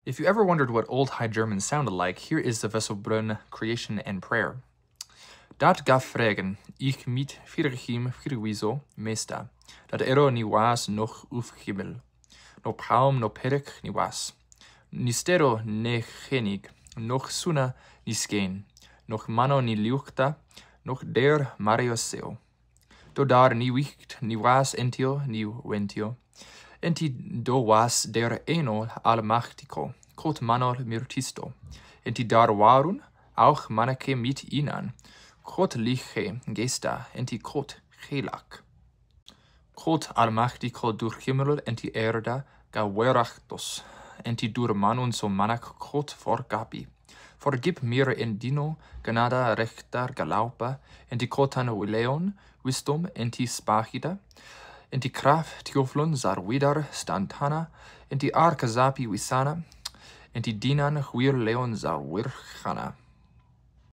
If you ever wondered what Old High German sounded like, here is the Wesselbrunn Creation and Prayer. Dat gaf fragen, ich mit virgim virwiso mesta, dat ni was noch uf himmel, no palm no perek ni was, ni stero ne genig, noch suna ni skeen, noch mano ni liukta, noch der marioseo. Do dar ni wicht ni was entio ni wentio, enti do was der eno almachtico, kot manor mirtisto, enti dar warun, auch manake mit inan, kot liche gesta, enti kot gelak. Kot almachtico dur himmel enti erda gawerachtos, enti dur manun so manak kot forgapi. Forgib mir in dino ganada rechtar galaupa, enti kotan wileon, wisdom enti spachida, enti kraf tioflon zar widar stantana, enti arkazapi wisana, enti dinan huir leon zar wirchana.